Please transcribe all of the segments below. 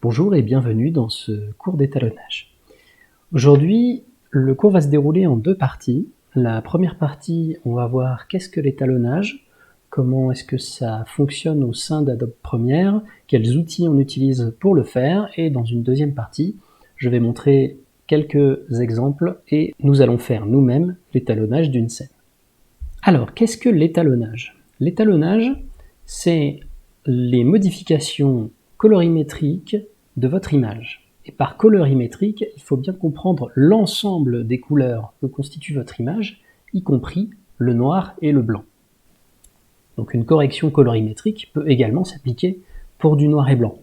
Bonjour et bienvenue dans ce cours d'étalonnage. Aujourd'hui, le cours va se dérouler en deux parties. La première partie, on va voir qu'est-ce que l'étalonnage, comment est-ce que ça fonctionne au sein d'Adobe Premiere, quels outils on utilise pour le faire, et dans une deuxième partie, je vais montrer quelques exemples et nous allons faire nous-mêmes l'étalonnage d'une scène. Alors, qu'est-ce que l'étalonnage? L'étalonnage, c'est les modifications colorimétriques de votre image. Et par colorimétrique, il faut bien comprendre l'ensemble des couleurs que constitue votre image, y compris le noir et le blanc. Donc une correction colorimétrique peut également s'appliquer pour du noir et blanc.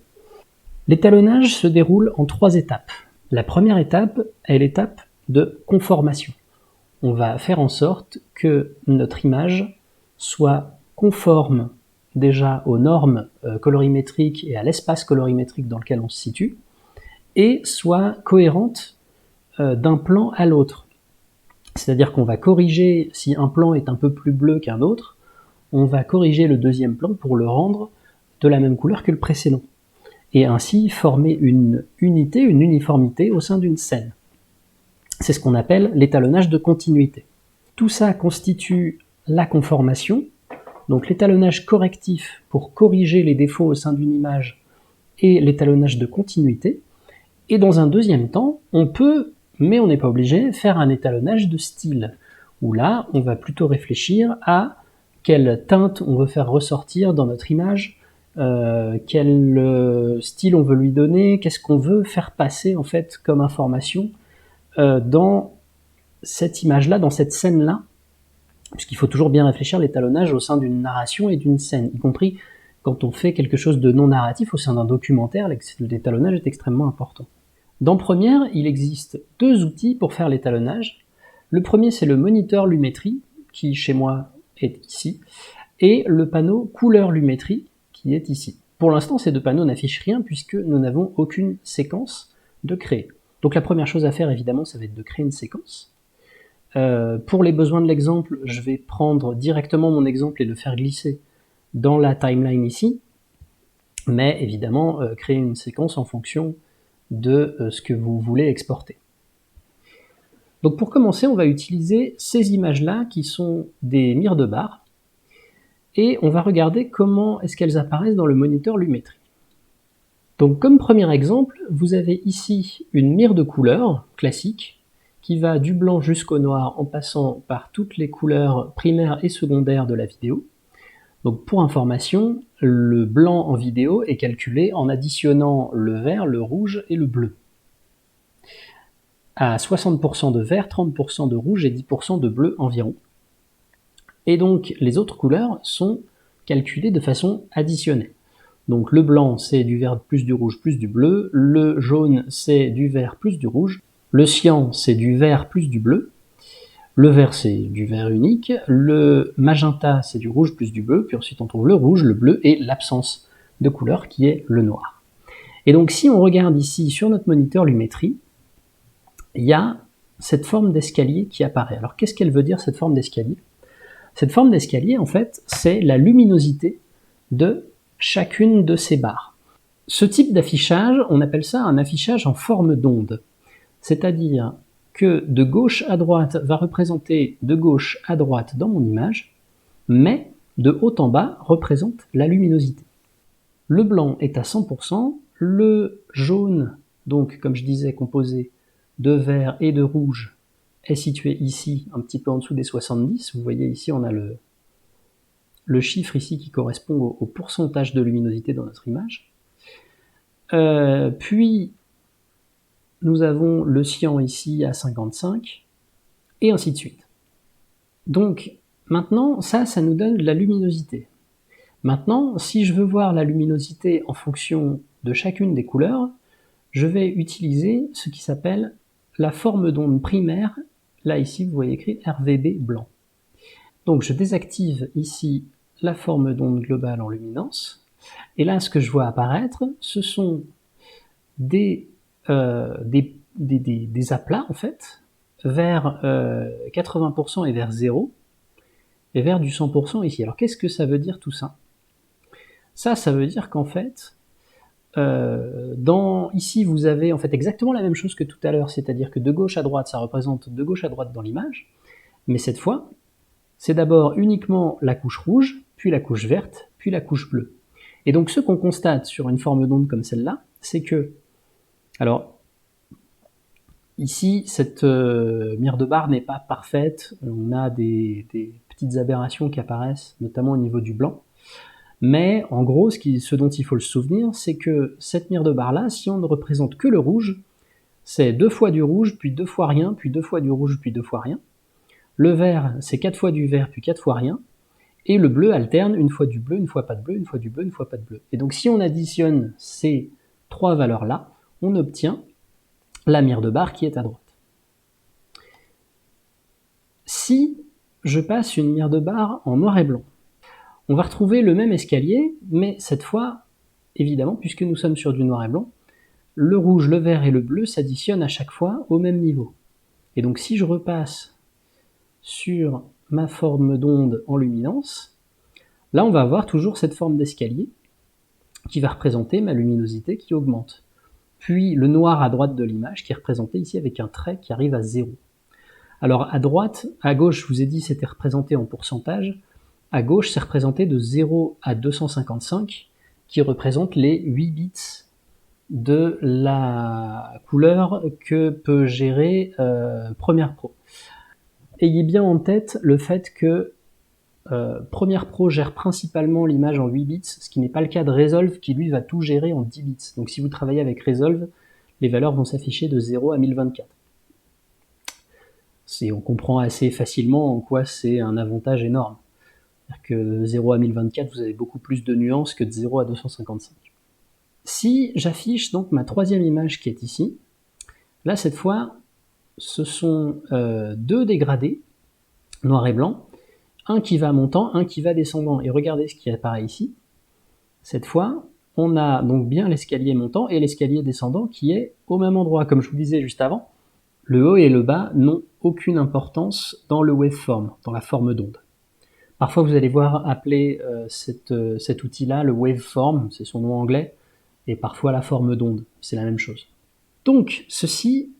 L'étalonnage se déroule en 3 étapes. La première étape est l'étape de conformation. On va faire en sorte que notre image soit conforme déjà aux normes colorimétriques et à l'espace colorimétrique dans lequel on se situe, et soit cohérente d'un plan à l'autre. C'est-à-dire qu'on va corriger, si un plan est un peu plus bleu qu'un autre, on va corriger le deuxième plan pour le rendre de la même couleur que le précédent, et ainsi former une unité, une uniformité au sein d'une scène. C'est ce qu'on appelle l'étalonnage de continuité. Tout ça constitue la conformation, donc l'étalonnage correctif pour corriger les défauts au sein d'une image et l'étalonnage de continuité. Et dans un deuxième temps, on peut, mais on n'est pas obligé, faire un étalonnage de style, où là, on va plutôt réfléchir à quelle teinte on veut faire ressortir dans notre image, quel style on veut lui donner, qu'est-ce qu'on veut faire passer en fait comme information dans cette image-là, dans cette scène-là, puisqu'il faut toujours bien réfléchir l'étalonnage au sein d'une narration et d'une scène, y compris quand on fait quelque chose de non narratif au sein d'un documentaire, l'étalonnage est extrêmement important. Dans Premiere, il existe 2 outils pour faire l'étalonnage. Le premier, c'est le moniteur Lumetri, qui chez moi est ici, et le panneau couleur Lumetri, qui est ici. Pour l'instant, ces 2 panneaux n'affichent rien puisque nous n'avons aucune séquence de créer. Donc la première chose à faire, évidemment, ça va être de créer une séquence. Pour les besoins de l'exemple, je vais prendre directement mon exemple et le faire glisser dans la timeline ici, mais évidemment, créer une séquence en fonction de ce que vous voulez exporter. Donc pour commencer, on va utiliser ces images-là qui sont des mires de barres, et on va regarder comment est-ce qu'elles apparaissent dans le moniteur Lumetri. Donc comme premier exemple, vous avez ici une mire de couleurs classique qui va du blanc jusqu'au noir en passant par toutes les couleurs primaires et secondaires de la vidéo. Donc pour information, le blanc en vidéo est calculé en additionnant le vert, le rouge et le bleu. À 60% de vert, 30% de rouge et 10% de bleu environ. Et donc les autres couleurs sont calculées de façon additionnelle. Donc le blanc, c'est du vert plus du rouge plus du bleu, le jaune, c'est du vert plus du rouge, le cyan, c'est du vert plus du bleu, le vert, c'est du vert unique, le magenta, c'est du rouge plus du bleu, puis ensuite on trouve le rouge, le bleu et l'absence de couleur qui est le noir. Et donc si on regarde ici sur notre moniteur Lumetri, il y a cette forme d'escalier qui apparaît. Alors qu'est-ce qu'elle veut dire cette forme d'escalier? Cette forme d'escalier, en fait, c'est la luminosité de chacune de ces barres. Ce type d'affichage, on appelle ça un affichage en forme d'onde. C'est-à-dire que de gauche à droite va représenter de gauche à droite dans mon image, mais de haut en bas représente la luminosité. Le blanc est à 100%, le jaune, donc comme je disais, composé de vert et de rouge, est situé ici, un petit peu en dessous des 70. Vous voyez ici, on a le chiffre ici qui correspond au pourcentage de luminosité dans notre image. Puis, nous avons le cyan ici à 55, et ainsi de suite. Donc, maintenant, ça nous donne la luminosité. Maintenant, si je veux voir la luminosité en fonction de chacune des couleurs, je vais utiliser ce qui s'appelle la forme d'onde primaire. Là, ici, vous voyez écrit RVB blanc. Donc, je désactive ici la forme d'onde globale en luminance. Et là, ce que je vois apparaître, ce sont des aplats, en fait, vers 80% et vers 0, et vers du 100% ici. Alors, qu'est-ce que ça veut dire tout ça? Ça veut dire qu'en fait, ici, vous avez en fait exactement la même chose que tout à l'heure, c'est-à-dire que de gauche à droite, ça représente de gauche à droite dans l'image, mais cette fois, c'est d'abord uniquement la couche rouge, puis la couche verte, puis la couche bleue. Et donc ce qu'on constate sur une forme d'onde comme celle-là, c'est que, alors ici, cette mire de barre n'est pas parfaite, on a des petites aberrations qui apparaissent, notamment au niveau du blanc, mais en gros, ce dont il faut se souvenir, c'est que cette mire de barre-là, si on ne représente que le rouge, c'est 2 fois du rouge, puis 2 fois rien, puis 2 fois du rouge, puis 2 fois rien. Le vert, c'est 4 fois du vert, puis 4 fois rien. Et le bleu alterne, une fois du bleu, une fois pas de bleu, une fois du bleu, une fois pas de bleu. Et donc si on additionne ces 3 valeurs-là, on obtient la mire de barre qui est à droite. Si je passe une mire de barre en noir et blanc, on va retrouver le même escalier, mais cette fois, évidemment, puisque nous sommes sur du noir et blanc, le rouge, le vert et le bleu s'additionnent à chaque fois au même niveau. Et donc si je repasse sur ma forme d'onde en luminance, là on va avoir toujours cette forme d'escalier qui va représenter ma luminosité qui augmente. Puis le noir à droite de l'image qui est représenté ici avec un trait qui arrive à 0. Alors à droite, à gauche, je vous ai dit c'était représenté en pourcentage, à gauche c'est représenté de 0 à 255 qui représente les 8 bits de la couleur que peut gérer Premiere Pro. Ayez bien en tête le fait que Premiere Pro gère principalement l'image en 8 bits, ce qui n'est pas le cas de Resolve qui lui va tout gérer en 10 bits. Donc si vous travaillez avec Resolve, les valeurs vont s'afficher de 0 à 1024. On comprend assez facilement en quoi c'est un avantage énorme. C'est-à-dire que de 0 à 1024, vous avez beaucoup plus de nuances que de 0 à 255. Si j'affiche donc ma troisième image qui est ici, là cette fois, ce sont 2 dégradés, noir et blanc, un qui va montant, un qui va descendant. Et regardez ce qui apparaît ici. Cette fois, on a donc bien l'escalier montant et l'escalier descendant qui est au même endroit. Comme je vous disais juste avant, le haut et le bas n'ont aucune importance dans le waveform, dans la forme d'onde. Parfois, vous allez voir appeler cet outil-là le waveform, c'est son nom anglais, et parfois la forme d'onde, c'est la même chose. Donc, ceci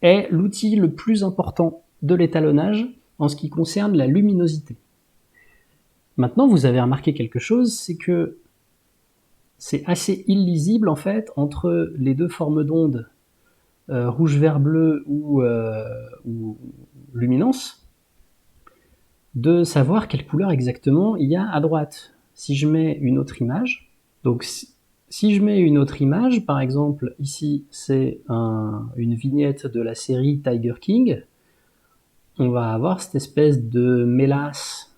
est l'outil le plus important de l'étalonnage en ce qui concerne la luminosité. Maintenant, vous avez remarqué quelque chose, c'est que c'est assez illisible en fait entre les deux formes d'onde rouge, vert, bleu ou luminance, de savoir quelle couleur exactement il y a à droite. Si je mets une autre image, donc si je mets une autre image, par exemple ici c'est une vignette de la série Tiger King, on va avoir cette espèce de mélasse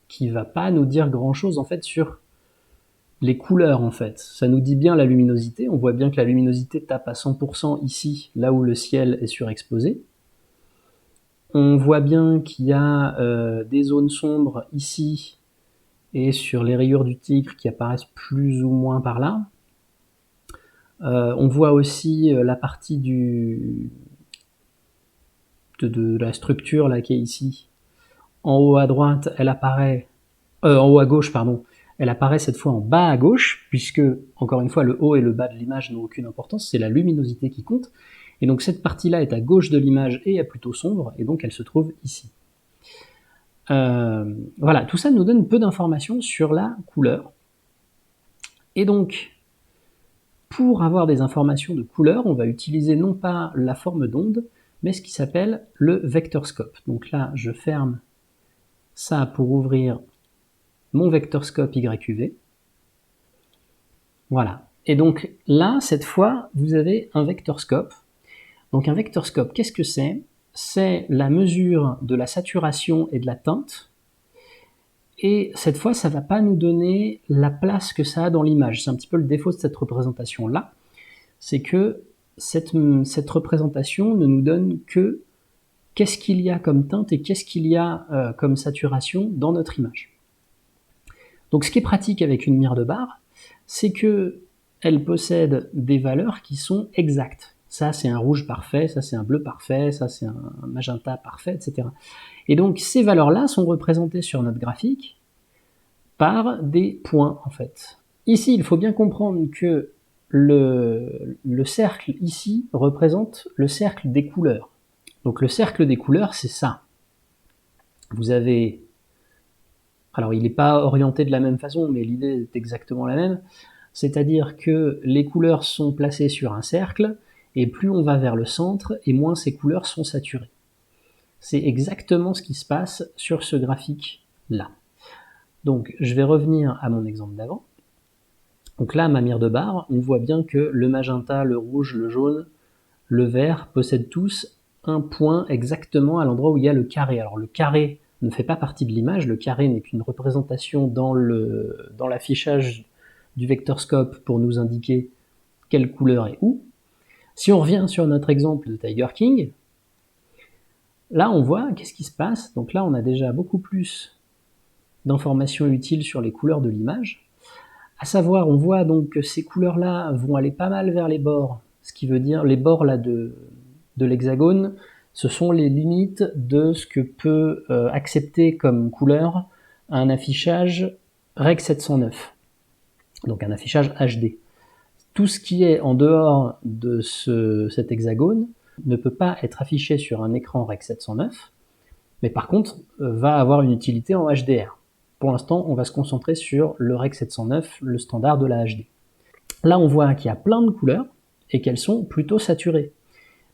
qui va pas nous dire grand chose en fait sur les couleurs en fait. Ça nous dit bien la luminosité, on voit bien que la luminosité tape à 100% ici, là où le ciel est surexposé. On voit bien qu'il y a des zones sombres ici et sur les rayures du tigre qui apparaissent plus ou moins par là. On voit aussi la partie de la structure là qui est ici. En haut à droite, elle apparaît, en haut à gauche, pardon, elle apparaît cette fois en bas à gauche, puisque, encore une fois, le haut et le bas de l'image n'ont aucune importance, c'est la luminosité qui compte. Et donc cette partie-là est à gauche de l'image et est plutôt sombre, et donc elle se trouve ici. Voilà, tout ça nous donne peu d'informations sur la couleur. Et donc, pour avoir des informations de couleur, on va utiliser non pas la forme d'onde, mais ce qui s'appelle le vectorscope. Donc là, je ferme ça pour ouvrir mon vectorscope YUV. Voilà. Et donc là, cette fois, vous avez un vectorscope. Donc un vectorscope, qu'est-ce que c'est? C'est la mesure de la saturation et de la teinte. Et cette fois, ça ne va pas nous donner la place que ça a dans l'image. C'est un petit peu le défaut de cette représentation-là. C'est que cette représentation ne nous donne que qu'est-ce qu'il y a comme teinte et qu'est-ce qu'il y a comme saturation dans notre image. Donc ce qui est pratique avec une mire de barre, c'est qu'elle possède des valeurs qui sont exactes. Ça c'est un rouge parfait, ça c'est un bleu parfait, ça c'est un magenta parfait, etc. Et donc ces valeurs-là sont représentées sur notre graphique par des points en fait. Ici, il faut bien comprendre que le cercle ici représente le cercle des couleurs. Donc le cercle des couleurs, c'est ça. Vous avez... Alors il n'est pas orienté de la même façon, mais l'idée est exactement la même. C'est-à-dire que les couleurs sont placées sur un cercle, et plus on va vers le centre, et moins ces couleurs sont saturées. C'est exactement ce qui se passe sur ce graphique-là. Donc je vais revenir à mon exemple d'avant. Donc là, ma mire de barre, on voit bien que le magenta, le rouge, le jaune, le vert possèdent tous un point exactement à l'endroit où il y a le carré. Alors le carré ne fait pas partie de l'image, le carré n'est qu'une représentation dans l'affichage du vectorscope pour nous indiquer quelle couleur est où. Si on revient sur notre exemple de Tiger King, là on voit qu'est-ce qui se passe. Donc là on a déjà beaucoup plus d'informations utiles sur les couleurs de l'image. À savoir, on voit donc que ces couleurs-là vont aller pas mal vers les bords, ce qui veut dire les bords là de l'hexagone, ce sont les limites de ce que peut accepter comme couleur un affichage Rec 709, donc un affichage HD. Tout ce qui est en dehors de cet hexagone ne peut pas être affiché sur un écran Rec 709, mais par contre va avoir une utilité en HDR. Pour l'instant, on va se concentrer sur le Rec 709, le standard de la HD. Là, on voit qu'il y a plein de couleurs et qu'elles sont plutôt saturées.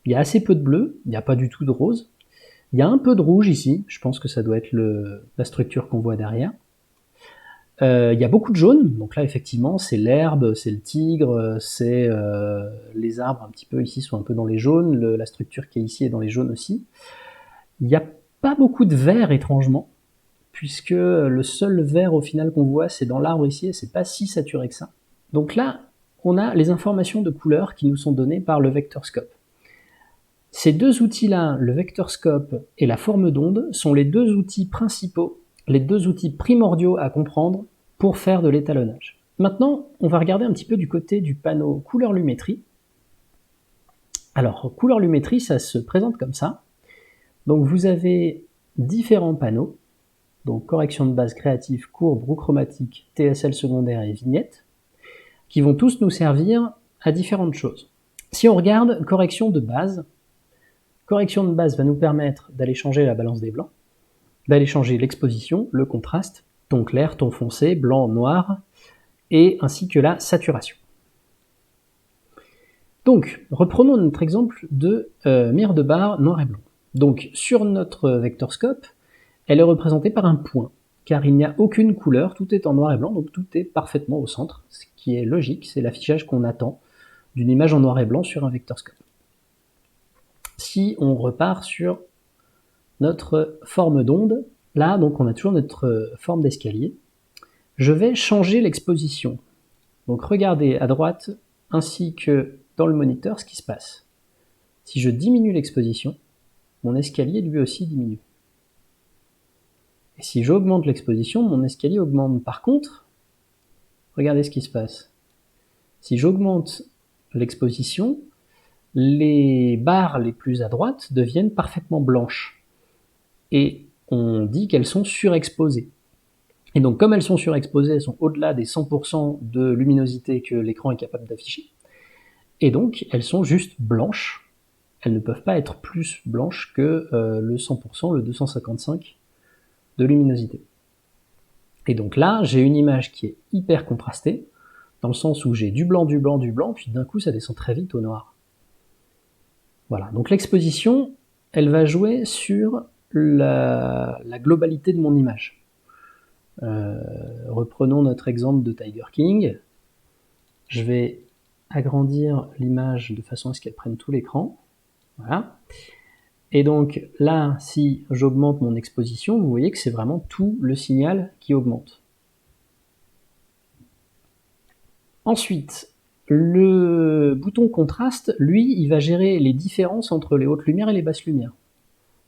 Il y a assez peu de bleu, il n'y a pas du tout de rose. Il y a un peu de rouge ici, je pense que ça doit être la structure qu'on voit derrière. Il y a beaucoup de jaune, donc là effectivement c'est l'herbe, c'est le tigre, c'est les arbres un petit peu ici sont un peu dans les jaunes, la structure qui est ici est dans les jaunes aussi. Il n'y a pas beaucoup de vert étrangement, puisque le seul vert au final qu'on voit c'est dans l'arbre ici et c'est pas si saturé que ça. Donc là on a les informations de couleurs qui nous sont données par le vectorscope. Ces deux outils-là, le vectorscope et la forme d'onde, sont les deux outils principaux, les deux outils primordiaux à comprendre pour faire de l'étalonnage. Maintenant, on va regarder un petit peu du côté du panneau couleur-lumétrie. Alors, couleur-lumétrie, ça se présente comme ça. Donc vous avez différents panneaux, donc correction de base créative, courbe, roue chromatique, TSL secondaire et vignette, qui vont tous nous servir à différentes choses. Si on regarde correction de base va nous permettre d'aller changer la balance des blancs, d'aller changer l'exposition, le contraste, ton clair, ton foncé, blanc, noir, et ainsi que la saturation. Donc, reprenons notre exemple de mire de barre noir et blanc. Donc, sur notre vectorscope, elle est représentée par un point, car il n'y a aucune couleur, tout est en noir et blanc, donc tout est parfaitement au centre, ce qui est logique, c'est l'affichage qu'on attend d'une image en noir et blanc sur un vectorscope. Si on repart sur notre forme d'onde, là donc on a toujours notre forme d'escalier, je vais changer l'exposition. Donc regardez à droite ainsi que dans le moniteur ce qui se passe. Si je diminue l'exposition, mon escalier lui aussi diminue. Et si j'augmente l'exposition, mon escalier augmente. Par contre, regardez ce qui se passe. Si j'augmente l'exposition, les barres les plus à droite deviennent parfaitement blanches. Et on dit qu'elles sont surexposées. Et donc comme elles sont surexposées, elles sont au-delà des 100% de luminosité que l'écran est capable d'afficher. Et donc elles sont juste blanches. Elles ne peuvent pas être plus blanches que le 100%, le 255 de luminosité. Et donc là, j'ai une image qui est hyper contrastée, dans le sens où j'ai du blanc, puis d'un coup ça descend très vite au noir. Voilà, donc l'exposition, elle va jouer sur la globalité de mon image. Reprenons notre exemple de Tiger King. Je vais agrandir l'image de façon à ce qu'elle prenne tout l'écran. Voilà. Et donc là, si j'augmente mon exposition, vous voyez que c'est vraiment tout le signal qui augmente. Ensuite, le bouton contraste, lui, il va gérer les différences entre les hautes lumières et les basses lumières.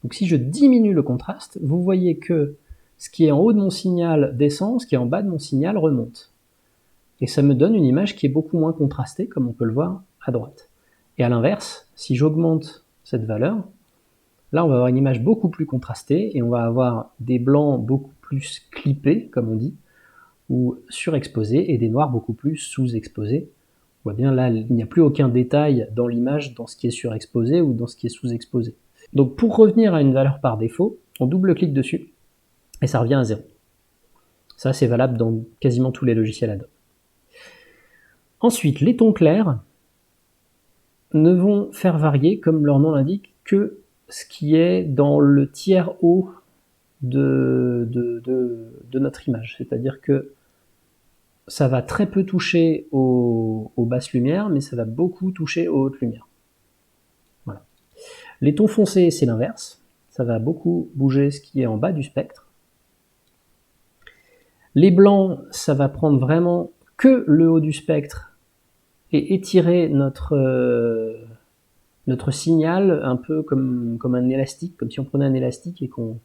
Donc si je diminue le contraste, vous voyez que ce qui est en haut de mon signal descend, ce qui est en bas de mon signal remonte. Et ça me donne une image qui est beaucoup moins contrastée, comme on peut le voir à droite. Et à l'inverse, si j'augmente cette valeur, là on va avoir une image beaucoup plus contrastée, et on va avoir des blancs beaucoup plus clippés, comme on dit, ou surexposés, et des noirs beaucoup plus sous-exposés. On voit bien là, il n'y a plus aucun détail dans l'image dans ce qui est surexposé ou dans ce qui est sous-exposé. Donc pour revenir à une valeur par défaut, on double-clique dessus et ça revient à 0. Ça, c'est valable dans quasiment tous les logiciels Adobe. Ensuite, les tons clairs ne vont faire varier, comme leur nom l'indique, que ce qui est dans le tiers haut de notre image. C'est-à-dire que ça va très peu toucher aux basses lumières, mais ça va beaucoup toucher aux hautes lumières. Voilà. Les tons foncés, c'est l'inverse. Ça va beaucoup bouger ce qui est en bas du spectre. Les blancs, ça va prendre vraiment que le haut du spectre et étirer notre signal un peu comme un élastique, comme si on prenait un élastique et qu'on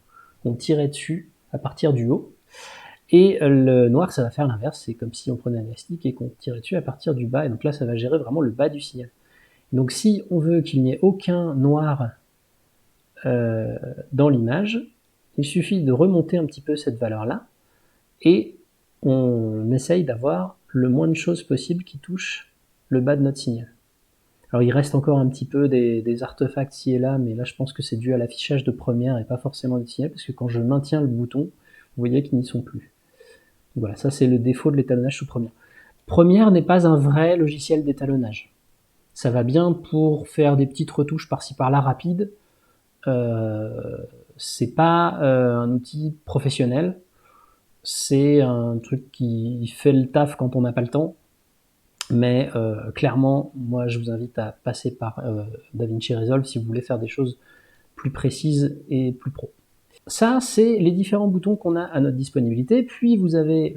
tirait dessus à partir du haut. Et le noir, ça va faire l'inverse, c'est comme si on prenait un élastique et qu'on tirait dessus à partir du bas, et donc là, ça va gérer vraiment le bas du signal. Donc si on veut qu'il n'y ait aucun noir dans l'image, il suffit de remonter un petit peu cette valeur-là, et on essaye d'avoir le moins de choses possible qui touchent le bas de notre signal. Alors il reste encore un petit peu des artefacts ci et là, mais là je pense que c'est dû à l'affichage de première et pas forcément du signal, parce que quand je maintiens le bouton, vous voyez qu'ils n'y sont plus. Voilà, ça c'est le défaut de l'étalonnage sous première. Première n'est pas un vrai logiciel d'étalonnage. Ça va bien pour faire des petites retouches par-ci par-là rapides. C'est pas un outil professionnel. C'est un truc qui fait le taf quand on n'a pas le temps. Mais clairement, moi je vous invite à passer par DaVinci Resolve si vous voulez faire des choses plus précises et plus pro. Ça, c'est les différents boutons qu'on a à notre disponibilité. Puis vous avez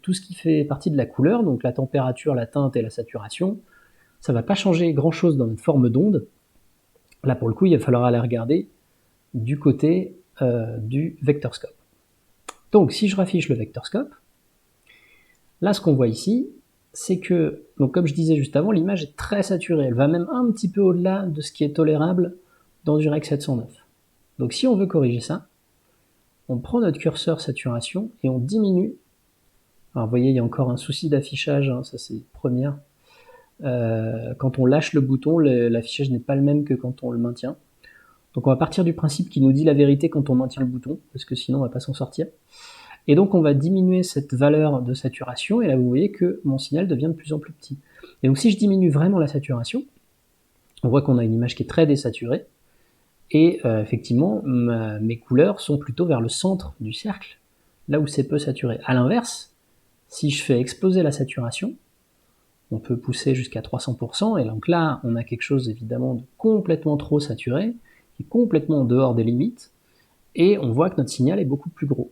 tout ce qui fait partie de la couleur, donc la température, la teinte et la saturation. Ça ne va pas changer grand-chose dans notre forme d'onde. Là, pour le coup, il va falloir aller regarder du côté du vectorscope. Donc, si je raffiche le vectorscope, là, ce qu'on voit ici, c'est que, donc comme je disais juste avant, l'image est très saturée. Elle va même un petit peu au-delà de ce qui est tolérable dans du Rec 709. Donc si on veut corriger ça, on prend notre curseur saturation et on diminue. Alors vous voyez, il y a encore un souci d'affichage, hein, ça c'est première. Quand on lâche le bouton, l'affichage n'est pas le même que quand on le maintient. Donc on va partir du principe qu'il nous dit la vérité quand on maintient le bouton, parce que sinon on va pas s'en sortir. Et donc on va diminuer cette valeur de saturation, et là vous voyez que mon signal devient de plus en plus petit. Et donc si je diminue vraiment la saturation, on voit qu'on a une image qui est très désaturée, et effectivement mes couleurs sont plutôt vers le centre du cercle, là où c'est peu saturé. A l'inverse, si je fais exploser la saturation, on peut pousser jusqu'à 300%, et donc là on a quelque chose évidemment de complètement trop saturé, qui est complètement en dehors des limites, et on voit que notre signal est beaucoup plus gros.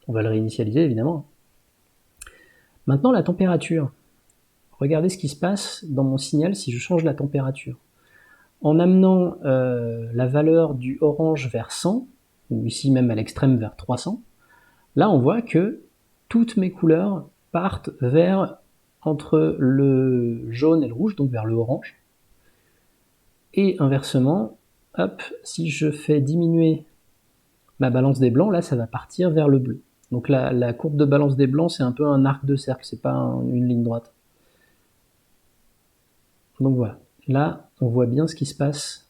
On va le réinitialiser évidemment. Maintenant la température. Regardez ce qui se passe dans mon signal si je change la température. En amenant la valeur du orange vers 100, ou ici même à l'extrême vers 300, là on voit que toutes mes couleurs partent vers entre le jaune et le rouge, donc vers le orange. Et inversement, hop, si je fais diminuer ma balance des blancs, là ça va partir vers le bleu. Donc la courbe de balance des blancs, c'est un peu un arc de cercle, c'est pas une ligne droite. Donc voilà, là on voit bien ce qui se passe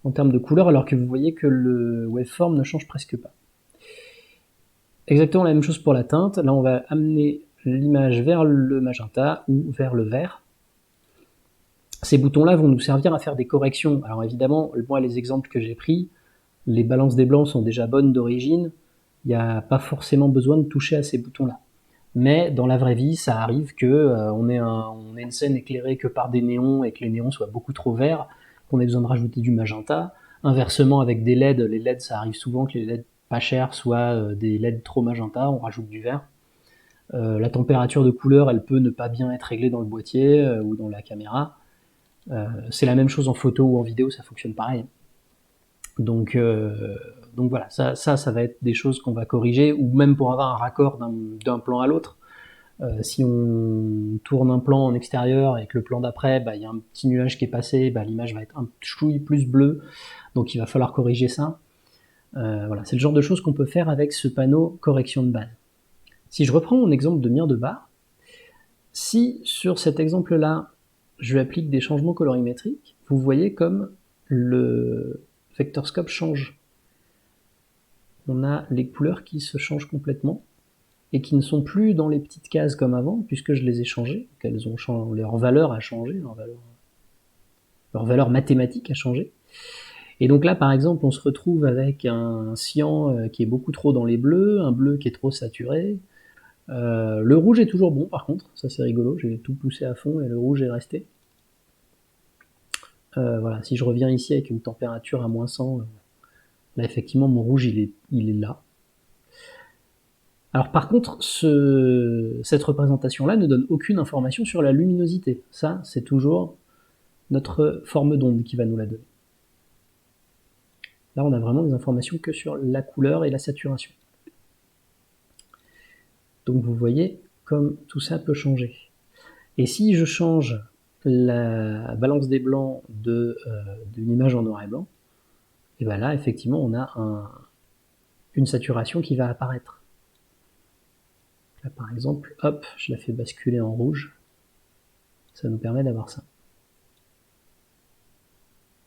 en termes de couleur, alors que vous voyez que le waveform ne change presque pas. Exactement la même chose pour la teinte, là on va amener l'image vers le magenta ou vers le vert. Ces boutons-là vont nous servir à faire des corrections. Alors évidemment, moi les exemples que j'ai pris, les balances des blancs sont déjà bonnes d'origine, il n'y a pas forcément besoin de toucher à ces boutons-là. Mais dans la vraie vie, ça arrive que on ait une scène éclairée que par des néons et que les néons soient beaucoup trop verts, qu'on ait besoin de rajouter du magenta. Inversement, avec des LED, les LED, ça arrive souvent que les LED pas chers soient des LED trop magenta, on rajoute du vert. La température de couleur, elle peut ne pas bien être réglée dans le boîtier ou dans la caméra. C'est la même chose en photo ou en vidéo, ça fonctionne pareil. Donc voilà, ça va être des choses qu'on va corriger, ou même pour avoir un raccord d'un plan à l'autre. Si on tourne un plan en extérieur et que le plan d'après, il y a un petit nuage qui est passé, l'image va être un chouille plus bleue, donc il va falloir corriger ça. Voilà, c'est le genre de choses qu'on peut faire avec ce panneau correction de base. Si je reprends mon exemple de mire de bar, si sur cet exemple-là, je lui applique des changements colorimétriques, vous voyez comme le vectorscope change. On a les couleurs qui se changent complètement et qui ne sont plus dans les petites cases comme avant, puisque je les ai changées, qu'elles ont changé, leur valeur a changé, leur valeur mathématique a changé. Et donc là, par exemple, on se retrouve avec un cyan qui est beaucoup trop dans les bleus, un bleu qui est trop saturé. Le rouge est toujours bon, par contre, ça c'est rigolo, j'ai tout poussé à fond et le rouge est resté. Voilà, si je reviens ici avec une température à moins 100, là effectivement mon rouge il est là. Alors par contre, cette représentation-là ne donne aucune information sur la luminosité. Ça, c'est toujours notre forme d'onde qui va nous la donner. Là, on a vraiment des informations que sur la couleur et la saturation. Donc vous voyez comme tout ça peut changer. Et si je change la balance des blancs d'une image en noir et blanc, et bien là, effectivement, on a une saturation qui va apparaître. Là, par exemple, hop, je la fais basculer en rouge. Ça nous permet d'avoir ça.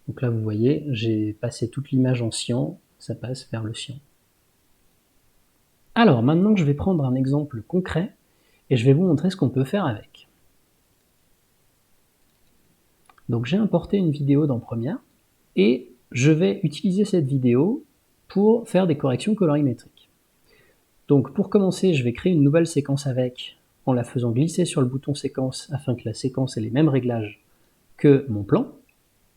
Donc là, vous voyez, j'ai passé toute l'image en cyan, ça passe vers le cyan. Alors, maintenant, je vais prendre un exemple concret et je vais vous montrer ce qu'on peut faire avec. Donc, j'ai importé une vidéo dans Premiere et je vais utiliser cette vidéo pour faire des corrections colorimétriques. Donc, pour commencer, je vais créer une nouvelle séquence avec en la faisant glisser sur le bouton séquence afin que la séquence ait les mêmes réglages que mon plan,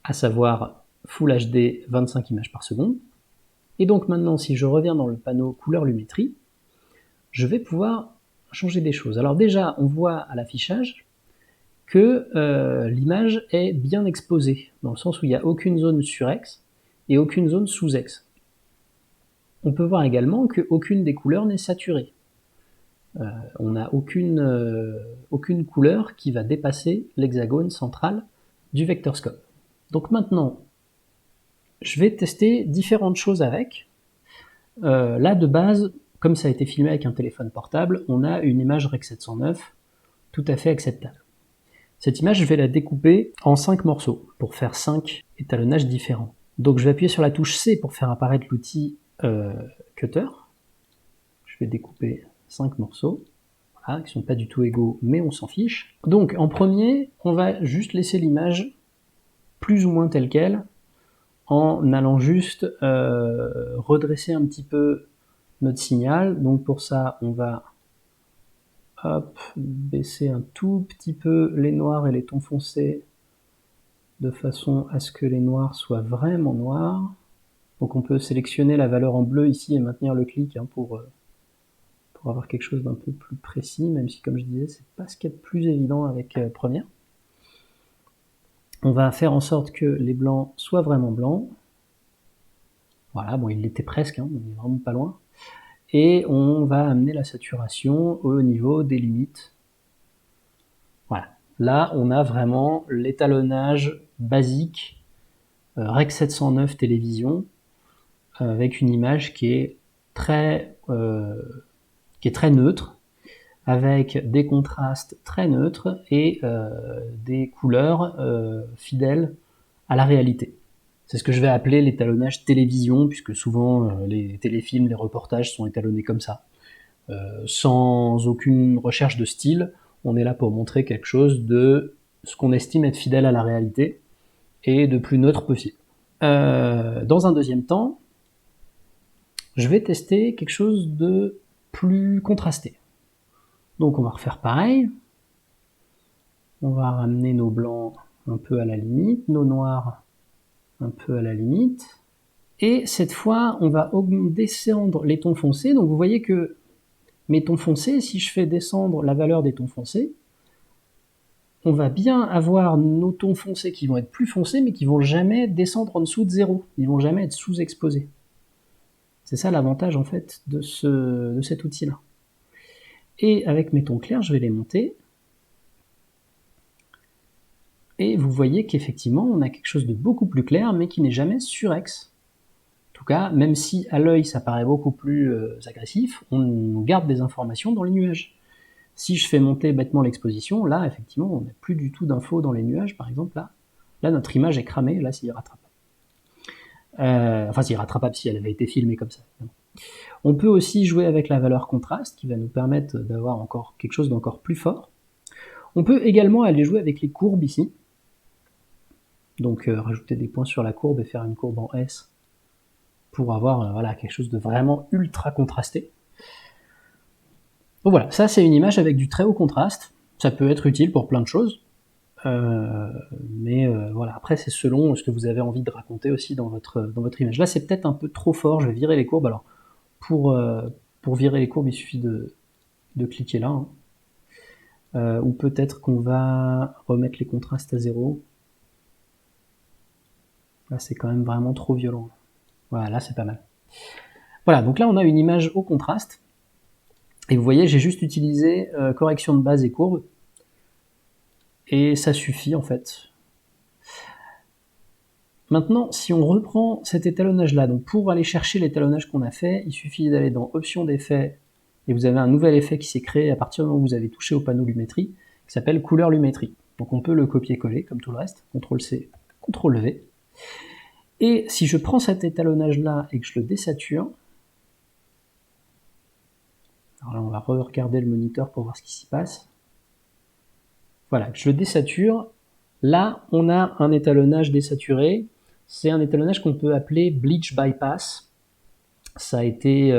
à savoir Full HD 25 images par seconde. Et donc maintenant, si je reviens dans le panneau couleur lumétrie, je vais pouvoir changer des choses. Alors déjà, on voit à l'affichage que l'image est bien exposée, dans le sens où il n'y a aucune zone surex et aucune zone sous-ex. On peut voir également qu'aucune des couleurs n'est saturée. On n'a aucune couleur qui va dépasser l'hexagone central du vectorscope. Donc maintenant, je vais tester différentes choses avec. Là, de base, comme ça a été filmé avec un téléphone portable, on a une image Rec 709 tout à fait acceptable. Cette image, je vais la découper en 5 morceaux pour faire 5 étalonnages différents. Donc je vais appuyer sur la touche C pour faire apparaître l'outil Cutter. Je vais découper 5 morceaux, voilà, qui ne sont pas du tout égaux, mais on s'en fiche. Donc en premier, on va juste laisser l'image plus ou moins telle qu'elle, en allant juste redresser un petit peu notre signal. Donc pour ça, on va baisser un tout petit peu les noirs et les tons foncés de façon à ce que les noirs soient vraiment noirs. Donc on peut sélectionner la valeur en bleu ici et maintenir le clic pour avoir quelque chose d'un peu plus précis, même si comme je disais, c'est pas ce qu'il y a de plus évident avec Premiere. On va faire en sorte que les blancs soient vraiment blancs. Voilà, bon, il l'était presque, on est vraiment pas loin. Et on va amener la saturation au niveau des limites. Voilà. Là, on a vraiment l'étalonnage basique Rec 709 télévision avec une image qui est très neutre, avec des contrastes très neutres et des couleurs fidèles à la réalité. C'est ce que je vais appeler l'étalonnage télévision, puisque souvent les téléfilms, les reportages sont étalonnés comme ça. Sans aucune recherche de style, on est là pour montrer quelque chose de ce qu'on estime être fidèle à la réalité et de plus neutre possible. Dans un deuxième temps, je vais tester quelque chose de plus contrasté. Donc on va refaire pareil. On va ramener nos blancs un peu à la limite, nos noirs un peu à la limite. Et cette fois, on va descendre les tons foncés. Donc vous voyez que mes tons foncés, si je fais descendre la valeur des tons foncés, on va bien avoir nos tons foncés qui vont être plus foncés, mais qui vont jamais descendre en dessous de 0. Ils vont jamais être sous-exposés. C'est ça l'avantage en fait de cet outil-là. Et avec mes tons clairs, je vais les monter. Et vous voyez qu'effectivement, on a quelque chose de beaucoup plus clair, mais qui n'est jamais surex. tout cas, même si à l'œil ça paraît beaucoup plus agressif, on garde des informations dans les nuages. Si je fais monter bêtement l'exposition, là, effectivement, on n'a plus du tout d'infos dans les nuages, par exemple, là, notre image est cramée, là, c'est irrattrapable. Enfin, c'est irrattrapable si elle avait été filmée comme ça. On peut aussi jouer avec la valeur contraste, qui va nous permettre d'avoir encore quelque chose d'encore plus fort. On peut également aller jouer avec les courbes ici. Donc, rajouter des points sur la courbe et faire une courbe en S pour avoir voilà, quelque chose de vraiment ultra contrasté. Donc voilà, ça c'est une image avec du très haut contraste. Ça peut être utile pour plein de choses. Mais voilà, après c'est selon ce que vous avez envie de raconter aussi dans votre image. Là c'est peut-être un peu trop fort, je vais virer les courbes. Alors pour virer les courbes, il suffit de cliquer là. Hein. Ou peut-être qu'on va remettre les contrastes à 0. Là c'est quand même vraiment trop violent. Voilà, là c'est pas mal. Voilà, donc là on a une image au contraste. Et vous voyez, j'ai juste utilisé correction de base et courbe. Et ça suffit en fait. Maintenant, si on reprend cet étalonnage-là, donc pour aller chercher l'étalonnage qu'on a fait, il suffit d'aller dans Options d'effet, et vous avez un nouvel effet qui s'est créé à partir du moment où vous avez touché au panneau Lumétrie, qui s'appelle Couleur Lumétrie. Donc on peut le copier-coller, comme tout le reste, CTRL-C, CTRL-V. Et si je prends cet étalonnage-là et que je le désature, alors là on va regarder le moniteur pour voir ce qui s'y passe. Voilà, je le désature. Là, on a un étalonnage désaturé. C'est un étalonnage qu'on peut appeler Bleach Bypass. Ça a été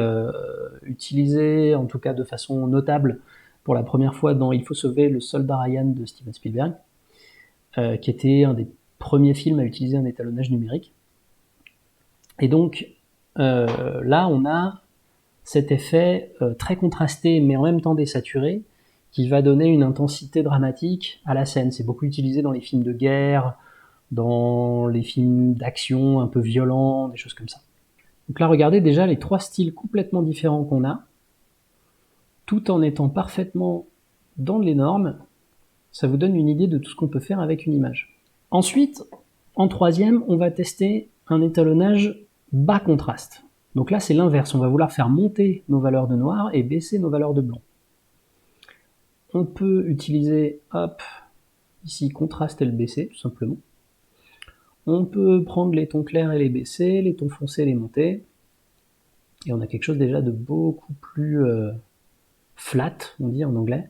utilisé, en tout cas de façon notable, pour la première fois dans Il faut sauver le soldat Ryan de Steven Spielberg, qui était un des premiers films à utiliser un étalonnage numérique. Et donc, là, on a cet effet très contrasté, mais en même temps désaturé, qui va donner une intensité dramatique à la scène. C'est beaucoup utilisé dans les films de guerre, dans les films d'action un peu violents, des choses comme ça. Donc là, regardez déjà les trois styles complètement différents qu'on a, tout en étant parfaitement dans les normes. Ça vous donne une idée de tout ce qu'on peut faire avec une image. Ensuite, en troisième, on va tester un étalonnage bas contraste. Donc là, c'est l'inverse. On va vouloir faire monter nos valeurs de noir et baisser nos valeurs de blanc. On peut utiliser, hop, ici, contraste et le baisser, tout simplement. On peut prendre les tons clairs et les baisser, les tons foncés et les monter. Et on a quelque chose déjà de beaucoup plus flat, on dit en anglais,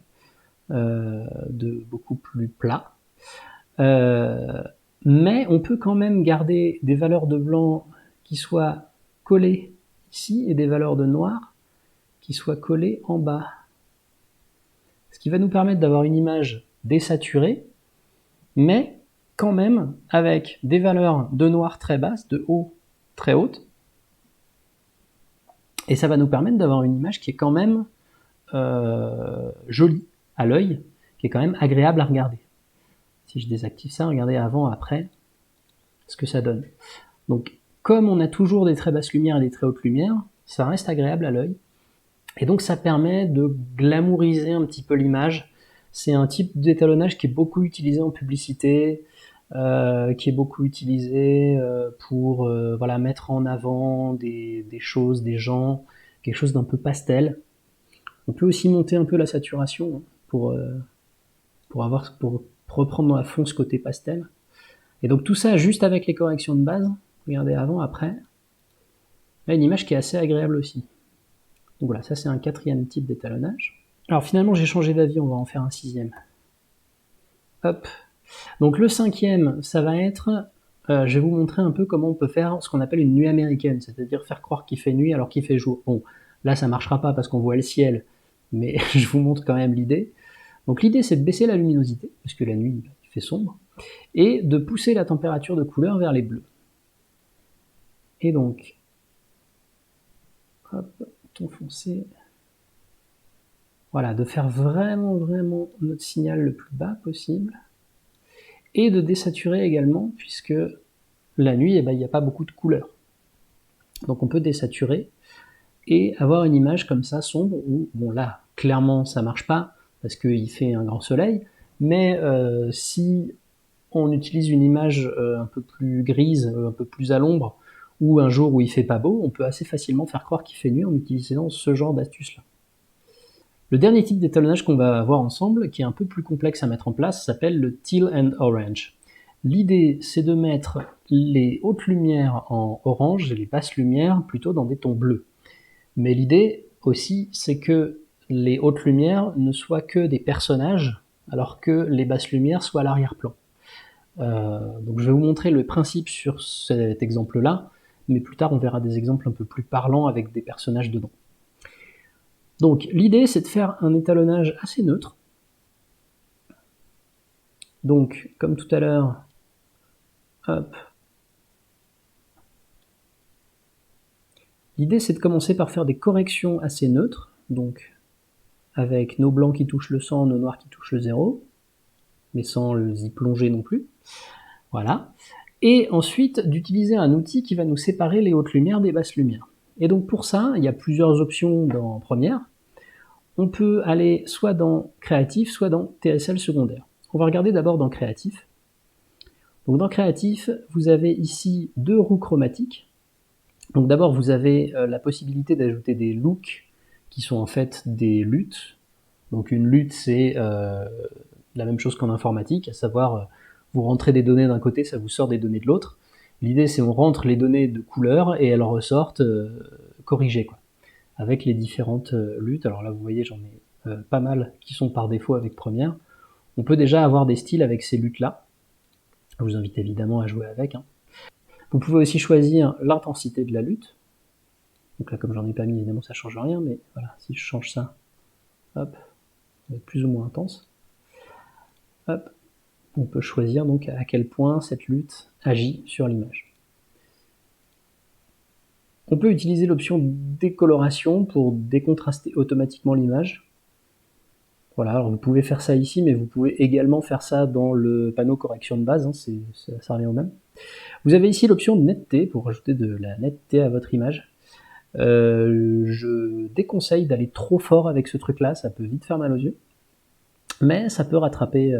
de beaucoup plus plat. Mais on peut quand même garder des valeurs de blanc qui soient collées ici et des valeurs de noir qui soient collées en bas. Ce qui va nous permettre d'avoir une image désaturée, mais quand même avec des valeurs de noir très basses, de haut très hautes. Et ça va nous permettre d'avoir une image qui est quand même jolie à l'œil, qui est quand même agréable à regarder. Si je désactive ça, regardez avant, après, ce que ça donne. Donc, comme on a toujours des très basses lumières et des très hautes lumières, ça reste agréable à l'œil. Et donc ça permet de glamouriser un petit peu l'image. C'est un type d'étalonnage qui est beaucoup utilisé en publicité, qui est beaucoup utilisé pour voilà, mettre en avant des choses, des gens, quelque chose d'un peu pastel. On peut aussi monter un peu la saturation pour reprendre à fond ce côté pastel. Et donc tout ça juste avec les corrections de base, regardez avant, après, là une image qui est assez agréable aussi. Donc voilà, ça c'est un quatrième type d'étalonnage. Alors finalement j'ai changé d'avis, on va en faire un sixième. Hop. Donc le cinquième, ça va être, je vais vous montrer un peu comment on peut faire ce qu'on appelle une nuit américaine, c'est-à-dire faire croire qu'il fait nuit alors qu'il fait jour. Bon, là ça marchera pas parce qu'on voit le ciel, mais je vous montre quand même l'idée. Donc l'idée c'est de baisser la luminosité, puisque la nuit il fait sombre, et de pousser la température de couleur vers les bleus. Et donc, hop, ton foncé. Voilà, de faire vraiment notre signal le plus bas possible. Et de désaturer également, puisque la nuit, il n'y a pas beaucoup de couleurs. Donc on peut désaturer et avoir une image comme ça, sombre, où, bon là, clairement ça marche pas, parce qu'il fait un grand soleil, mais si on utilise une image un peu plus grise, un peu plus à l'ombre, ou un jour où il fait pas beau, on peut assez facilement faire croire qu'il fait nuit en utilisant ce genre d'astuce-là. Le dernier type d'étalonnage qu'on va voir ensemble, qui est un peu plus complexe à mettre en place, s'appelle le Teal and Orange. L'idée, c'est de mettre les hautes lumières en orange et les basses lumières plutôt dans des tons bleus. Mais l'idée aussi, c'est que les hautes lumières ne soient que des personnages, alors que les basses lumières soient à l'arrière-plan. Donc je vais vous montrer le principe sur cet exemple-là, mais plus tard on verra des exemples un peu plus parlants avec des personnages dedans. Donc l'idée, c'est de faire un étalonnage assez neutre. Donc comme tout à l'heure, hop. L'idée, c'est de commencer par faire des corrections assez neutres, donc avec nos blancs qui touchent le 100, nos noirs qui touchent le 0, mais sans y plonger non plus. Voilà. Et ensuite, d'utiliser un outil qui va nous séparer les hautes lumières des basses lumières. Et donc pour ça, il y a plusieurs options dans Premiere. On peut aller soit dans Créatif, soit dans TSL secondaire. On va regarder d'abord dans Créatif. Donc dans Créatif, vous avez ici deux roues chromatiques. Donc d'abord, vous avez la possibilité d'ajouter des looks qui sont en fait des luttes. Donc une lutte, c'est la même chose qu'en informatique, à savoir vous rentrez des données d'un côté, ça vous sort des données de l'autre. L'idée, c'est on rentre les données de couleur et elles ressortent corrigées, quoi, avec les différentes luttes. Alors là, vous voyez, j'en ai pas mal qui sont par défaut avec Premiere. On peut déjà avoir des styles avec ces luttes-là. Je vous invite évidemment à jouer avec. Vous pouvez aussi choisir l'intensité de la lutte. Donc là, comme j'en ai pas mis, évidemment, ça change rien, mais voilà, si je change ça, hop, ça va être plus ou moins intense. Hop, on peut choisir donc à quel point cette lutte agit sur l'image. On peut utiliser l'option décoloration pour décontraster automatiquement l'image. Voilà, alors vous pouvez faire ça ici, mais vous pouvez également faire ça dans le panneau correction de base, ça revient au même. Vous avez ici l'option netteté pour rajouter de la netteté à votre image. Je déconseille d'aller trop fort avec ce truc-là, ça peut vite faire mal aux yeux. Mais ça peut rattraper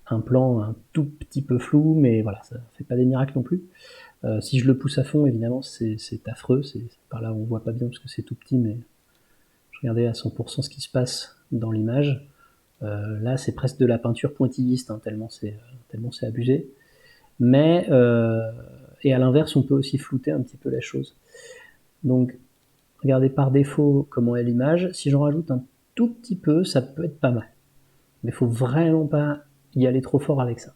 un plan un tout petit peu flou, mais voilà, ça fait pas des miracles non plus. Si je le pousse à fond, évidemment, c'est affreux. C'est par là où on voit pas bien parce que c'est tout petit, mais je regardais à 100% ce qui se passe dans l'image. Là, c'est presque de la peinture pointilliste, tellement c'est abusé. Mais, et à l'inverse, on peut aussi flouter un petit peu la chose. Donc, regardez par défaut comment est l'image. Si j'en rajoute un tout petit peu, ça peut être pas mal. Mais il faut vraiment pas y aller trop fort avec ça.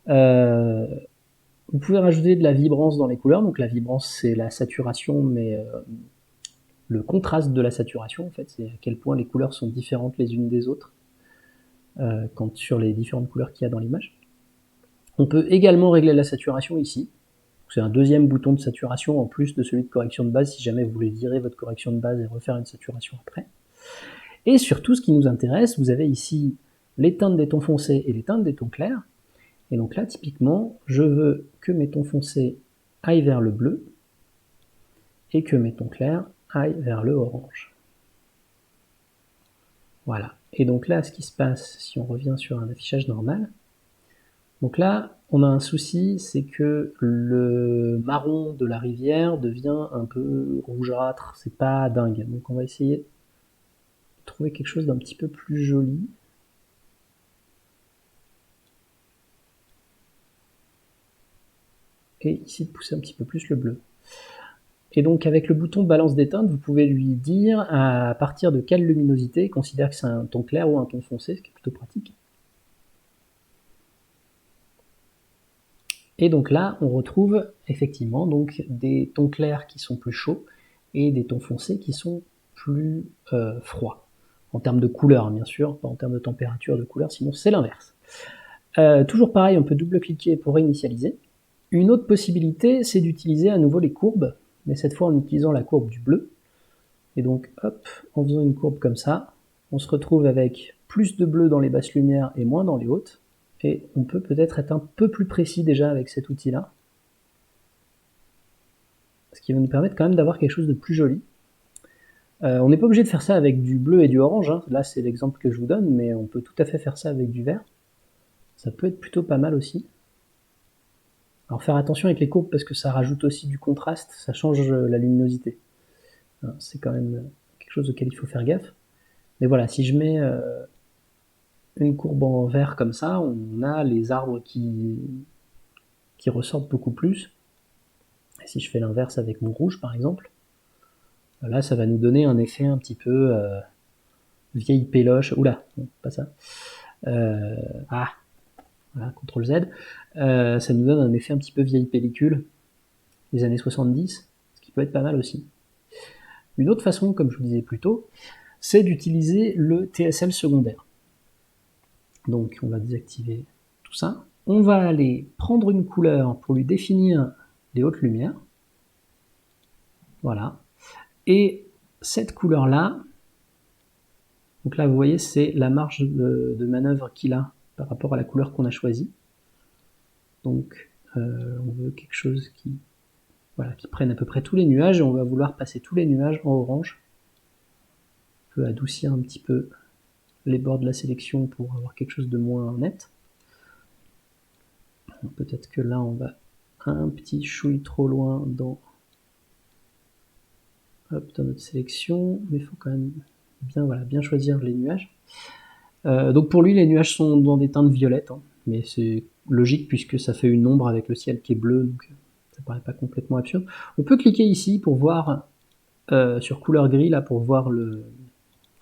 Vous pouvez rajouter de la vibrance dans les couleurs. Donc la vibrance, c'est la saturation, mais le contraste de la saturation, en fait, c'est à quel point les couleurs sont différentes les unes des autres sur les différentes couleurs qu'il y a dans l'image. On peut également régler la saturation ici. C'est un deuxième bouton de saturation en plus de celui de correction de base si jamais vous voulez virer votre correction de base et refaire une saturation après. Et surtout, ce qui nous intéresse, vous avez ici les teintes des tons foncés et les teintes des tons clairs. Et donc là, typiquement, je veux que mes tons foncés aillent vers le bleu et que mes tons clairs aillent vers le orange. Voilà. Et donc là, ce qui se passe, si on revient sur un affichage normal, donc là, on a un souci, c'est que le marron de la rivière devient un peu rougeâtre, c'est pas dingue. Donc on va essayer de trouver quelque chose d'un petit peu plus joli. Et ici de pousser un petit peu plus le bleu. Et donc avec le bouton balance des teintes, vous pouvez lui dire à partir de quelle luminosité il considère que c'est un ton clair ou un ton foncé, ce qui est plutôt pratique. Et donc là, on retrouve effectivement donc des tons clairs qui sont plus chauds et des tons foncés qui sont plus froids. En termes de couleur, bien sûr, pas en termes de température de couleur, sinon c'est l'inverse. Toujours pareil, on peut double-cliquer pour réinitialiser. Une autre possibilité, c'est d'utiliser à nouveau les courbes, mais cette fois en utilisant la courbe du bleu. Et donc, hop, en faisant une courbe comme ça, on se retrouve avec plus de bleu dans les basses lumières et moins dans les hautes. Et on peut peut-être être un peu plus précis déjà avec cet outil-là. Ce qui va nous permettre quand même d'avoir quelque chose de plus joli. On n'est pas obligé de faire ça avec du bleu et du orange, là c'est l'exemple que je vous donne, mais on peut tout à fait faire ça avec du vert. Ça peut être plutôt pas mal aussi. Alors faire attention avec les courbes parce que ça rajoute aussi du contraste, ça change la luminosité. C'est quand même quelque chose auquel il faut faire gaffe. Mais voilà, si je mets une courbe en vert comme ça, on a les arbres qui ressortent beaucoup plus. Et si je fais l'inverse avec mon rouge par exemple, là ça va nous donner un effet un petit peu vieille péloche. Oula, non, pas ça. Voilà, CTRL Z. Ça nous donne un effet un petit peu vieille pellicule des années 70, ce qui peut être pas mal aussi. Une autre façon, comme je vous disais plus tôt, c'est d'utiliser le TSL secondaire. Donc on va désactiver tout ça. On va aller prendre une couleur pour lui définir les hautes lumières. Voilà. Et cette couleur-là, donc là vous voyez c'est la marge de manœuvre qu'il a par rapport à la couleur qu'on a choisie. Donc on veut quelque chose qui prenne à peu près tous les nuages, et on va vouloir passer tous les nuages en orange. On peut adoucir un petit peu les bords de la sélection pour avoir quelque chose de moins net. Peut-être que là on va un petit chouille trop loin dans notre sélection, mais il faut quand même bien choisir les nuages. Donc pour lui les nuages sont dans des teintes violettes, mais c'est logique puisque ça fait une ombre avec le ciel qui est bleu, donc ça paraît pas complètement absurde. On peut cliquer ici pour voir sur couleur gris là pour voir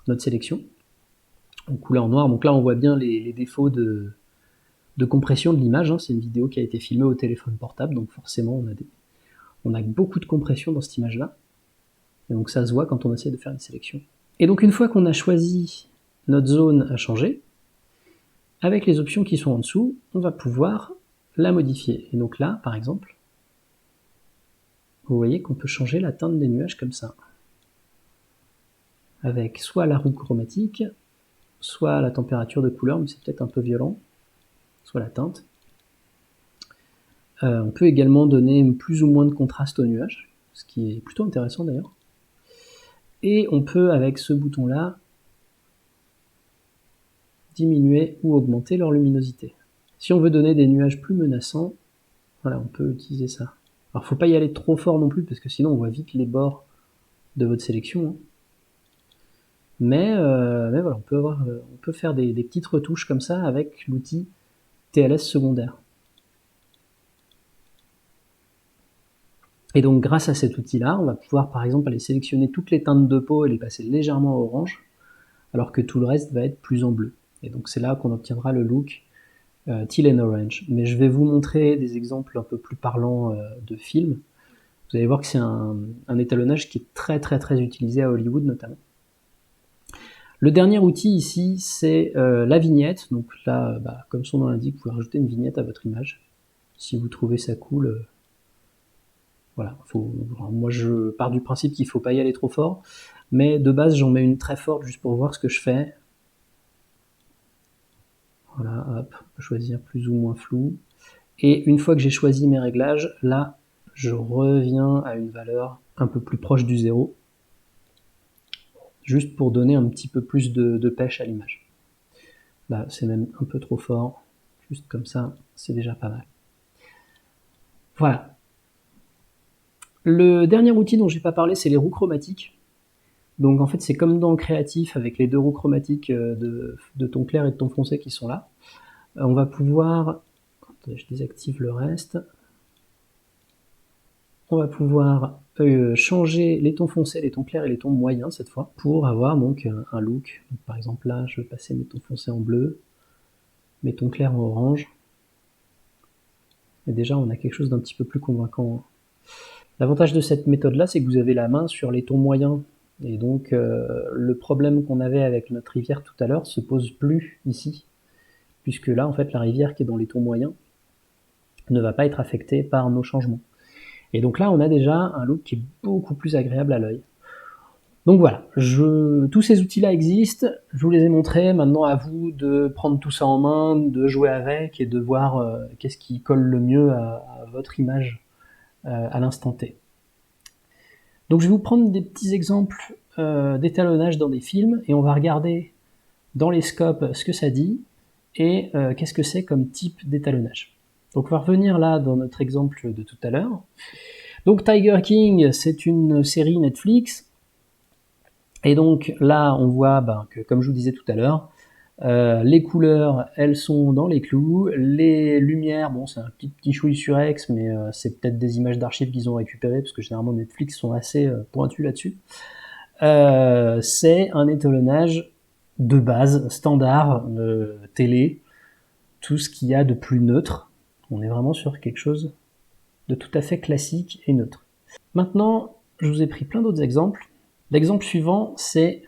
notre sélection en couleur noire. Donc là on voit bien les défauts de compression de l'image. C'est une vidéo qui a été filmée au téléphone portable, donc forcément on a beaucoup de compression dans cette image là, et donc ça se voit quand on essaie de faire une sélection. Et donc une fois qu'on a choisi notre zone à changer, avec les options qui sont en dessous, on va pouvoir la modifier. Et donc là, par exemple, vous voyez qu'on peut changer la teinte des nuages comme ça, avec soit la roue chromatique, soit la température de couleur, mais c'est peut-être un peu violent, soit la teinte. On peut également donner plus ou moins de contraste aux nuages, ce qui est plutôt intéressant d'ailleurs. Et on peut, avec ce bouton-là, diminuer ou augmenter leur luminosité. Si on veut donner des nuages plus menaçants, voilà, on peut utiliser ça. Alors faut pas y aller trop fort non plus, parce que sinon on voit vite les bords de votre sélection. Mais voilà, on peut faire des petites retouches comme ça avec l'outil TLS secondaire. Et donc grâce à cet outil-là, on va pouvoir par exemple aller sélectionner toutes les teintes de peau et les passer légèrement en orange, alors que tout le reste va être plus en bleu. Et donc c'est là qu'on obtiendra le look teal and orange. Mais je vais vous montrer des exemples un peu plus parlants de films. Vous allez voir que c'est un étalonnage qui est très très très utilisé à Hollywood notamment. Le dernier outil ici, c'est la vignette. Donc là, comme son nom l'indique, vous pouvez rajouter une vignette à votre image. Si vous trouvez ça cool, voilà. Moi je pars du principe qu'il ne faut pas y aller trop fort, mais de base j'en mets une très forte juste pour voir ce que je fais. Voilà, hop, on peut choisir plus ou moins flou. Et une fois que j'ai choisi mes réglages, là, je reviens à une valeur un peu plus proche du 0, juste pour donner un petit peu plus de pêche à l'image. Là, c'est même un peu trop fort, juste comme ça, c'est déjà pas mal. Voilà. Le dernier outil dont j'ai pas parlé, c'est les roues chromatiques. Donc en fait, c'est comme dans Créatif avec les deux roues chromatiques de ton clair et de ton foncé qui sont là. On va pouvoir, je désactive le reste, on va pouvoir changer les tons foncés, les tons clairs et les tons moyens cette fois, pour avoir donc un look. Donc, par exemple là, je vais passer mes tons foncés en bleu, mes tons clairs en orange, et déjà on a quelque chose d'un petit peu plus convaincant. L'avantage de cette méthode-là, c'est que vous avez la main sur les tons moyens, et donc le problème qu'on avait avec notre rivière tout à l'heure se pose plus ici, puisque là, en fait, la rivière qui est dans les tons moyens ne va pas être affectée par nos changements. Et donc là, on a déjà un look qui est beaucoup plus agréable à l'œil. Donc voilà, tous ces outils-là existent, je vous les ai montrés, maintenant à vous de prendre tout ça en main, de jouer avec et de voir qu'est-ce qui colle le mieux à votre image à l'instant T. Donc je vais vous prendre des petits exemples d'étalonnage dans des films, et on va regarder dans les scopes ce que ça dit, et qu'est-ce que c'est comme type d'étalonnage. Donc on va revenir là dans notre exemple de tout à l'heure. Donc Tiger King, c'est une série Netflix. Et donc là, on voit que, comme je vous disais tout à l'heure, les couleurs, elles sont dans les clous. Les lumières, bon, c'est un petit chouille surex, mais c'est peut-être des images d'archives qu'ils ont récupérées, parce que généralement Netflix sont assez pointus là-dessus. C'est un étalonnage de base, standard, télé, tout ce qu'il y a de plus neutre. On est vraiment sur quelque chose de tout à fait classique et neutre. Maintenant, je vous ai pris plein d'autres exemples. L'exemple suivant, c'est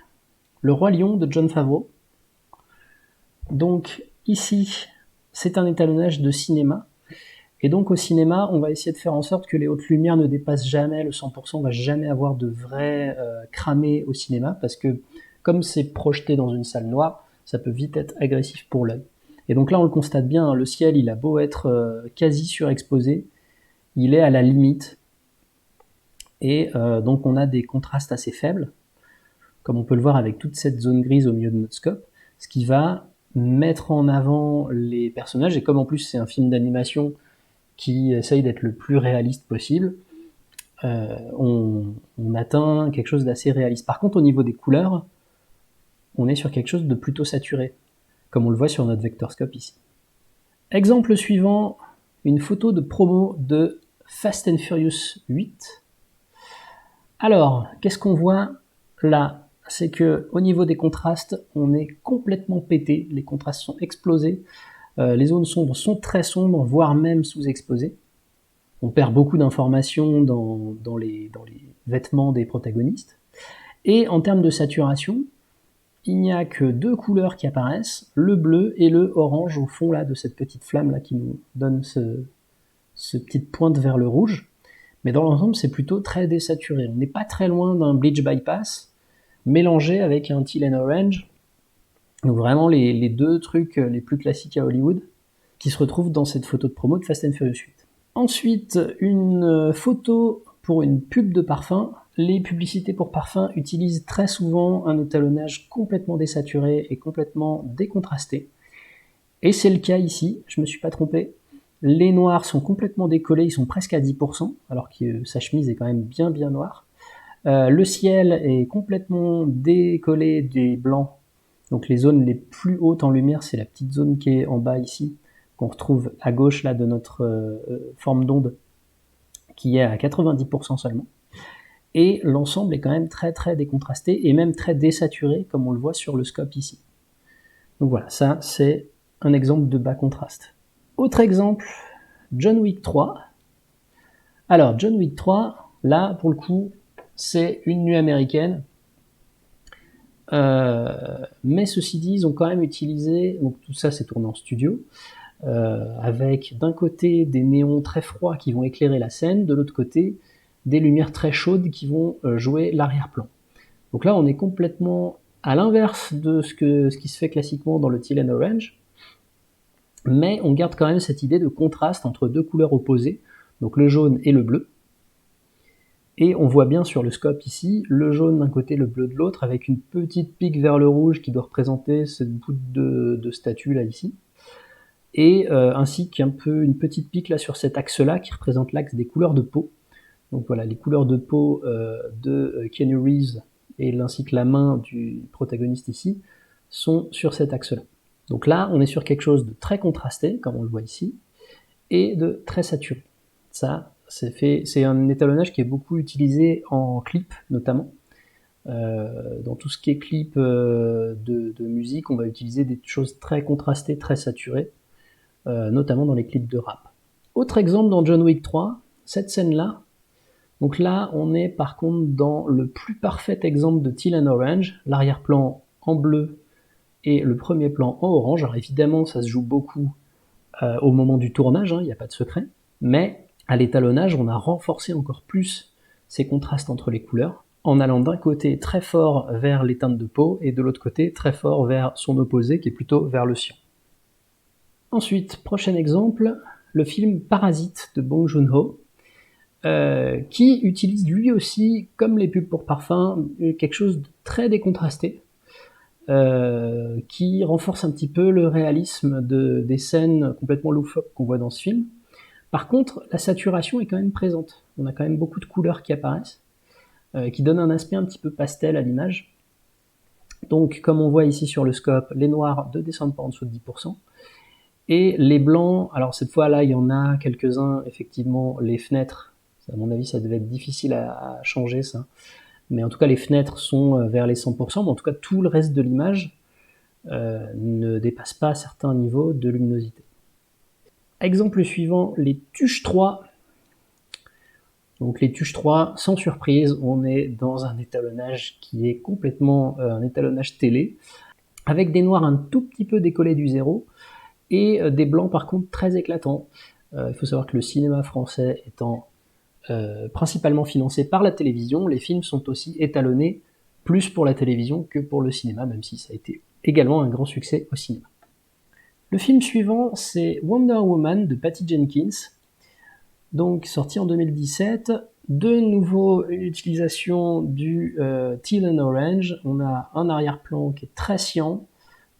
Le Roi Lion de Jon Favreau. Donc ici, c'est un étalonnage de cinéma. Et donc au cinéma, on va essayer de faire en sorte que les hautes lumières ne dépassent jamais le 100%, on va jamais avoir de vrai cramé au cinéma, parce que comme c'est projeté dans une salle noire, ça peut vite être agressif pour l'œil. Et donc là, on le constate bien, hein, le ciel, il a beau être quasi surexposé, il est à la limite. Et donc on a des contrastes assez faibles, comme on peut le voir avec toute cette zone grise au milieu de notre scope, ce qui va mettre en avant les personnages, et comme en plus c'est un film d'animation qui essaye d'être le plus réaliste possible, on atteint quelque chose d'assez réaliste. Par contre, au niveau des couleurs, on est sur quelque chose de plutôt saturé, comme on le voit sur notre vectorscope ici. Exemple suivant, une photo de promo de Fast and Furious 8. Alors, qu'est-ce qu'on voit là? C'est que au niveau des contrastes, on est complètement pété, les contrastes sont explosés, les zones sombres sont très sombres, voire même sous-exposées. On perd beaucoup d'informations dans les vêtements des protagonistes. Et en termes de saturation, il n'y a que deux couleurs qui apparaissent, le bleu et le orange au fond là de cette petite flamme là qui nous donne ce petite pointe vers le rouge. Mais dans l'ensemble, c'est plutôt très désaturé. On n'est pas très loin d'un bleach bypass mélangé avec un teal and orange. Donc vraiment les deux trucs les plus classiques à Hollywood qui se retrouvent dans cette photo de promo de Fast and Furious 8. Ensuite, une photo pour une pub de parfum. Les publicités pour parfum utilisent très souvent un étalonnage complètement désaturé et complètement décontrasté. Et c'est le cas ici, je me suis pas trompé. Les noirs sont complètement décollés, ils sont presque à 10%, alors que sa chemise est quand même bien noire. Le ciel est complètement décollé des blancs. Donc les zones les plus hautes en lumière, c'est la petite zone qui est en bas ici, qu'on retrouve à gauche là de notre forme d'onde, qui est à 90% seulement. Et l'ensemble est quand même très décontrasté et même très désaturé, comme on le voit sur le scope ici. Donc voilà, ça c'est un exemple de bas contraste. Autre exemple, John Wick 3. Alors John Wick 3, là pour le coup, c'est une nuit américaine. Mais ceci dit, ils ont quand même utilisé, donc tout ça c'est tourné en studio, avec d'un côté des néons très froids qui vont éclairer la scène, de l'autre côté des lumières très chaudes qui vont jouer l'arrière-plan. Donc là on est complètement à l'inverse de ce qui se fait classiquement dans le teal and orange, mais on garde quand même cette idée de contraste entre deux couleurs opposées, donc le jaune et le bleu. Et on voit bien sur le scope ici, le jaune d'un côté, le bleu de l'autre, avec une petite pique vers le rouge qui doit représenter cette bout de statue là ici. Et ainsi qu'un peu une petite pique là sur cet axe-là qui représente l'axe des couleurs de peau. Donc voilà, les couleurs de peau de Keanu Reeves et ainsi que la main du protagoniste ici sont sur cet axe-là. Donc là, on est sur quelque chose de très contrasté, comme on le voit ici, et de très saturé. Ça, c'est un étalonnage qui est beaucoup utilisé en clip, notamment. Dans tout ce qui est clip de musique, on va utiliser des choses très contrastées, très saturées, notamment dans les clips de rap. Autre exemple dans John Wick 3, cette scène-là. Donc là, on est par contre dans le plus parfait exemple de teal and orange, l'arrière-plan en bleu et le premier plan en orange. Alors évidemment, ça se joue beaucoup au moment du tournage, il n'y a pas de secret, mais à l'étalonnage, on a renforcé encore plus ces contrastes entre les couleurs, en allant d'un côté très fort vers les teintes de peau, et de l'autre côté très fort vers son opposé, qui est plutôt vers le cyan. Ensuite, prochain exemple, le film Parasite de Bong Joon-ho, qui utilise lui aussi, comme les pubs pour parfum, quelque chose de très décontrasté. qui renforce un petit peu le réalisme des scènes complètement loufoques qu'on voit dans ce film. Par contre, la saturation est quand même présente. On a quand même beaucoup de couleurs qui apparaissent, qui donnent un aspect un petit peu pastel à l'image. Donc, comme on voit ici sur le scope, les noirs ne descendent pas en dessous de 10%. Et les blancs, alors cette fois-là, il y en a quelques-uns, effectivement, les fenêtres, à mon avis, ça devait être difficile à changer, ça. Mais en tout cas, les fenêtres sont vers les 100%, mais en tout cas, tout le reste de l'image ne dépasse pas certains niveaux de luminosité. Exemple suivant, les Tuches 3. Donc les Tuches 3, sans surprise, on est dans un étalonnage qui est complètement un étalonnage télé, avec des noirs un tout petit peu décollés du zéro, et des blancs par contre très éclatants. Il faut savoir que le cinéma français étant principalement financé par la télévision, les films sont aussi étalonnés plus pour la télévision que pour le cinéma, même si ça a été également un grand succès au cinéma. Le film suivant, c'est Wonder Woman de Patty Jenkins, donc sorti en 2017. De nouveau, une utilisation du teal and orange. On a un arrière-plan qui est très cyan,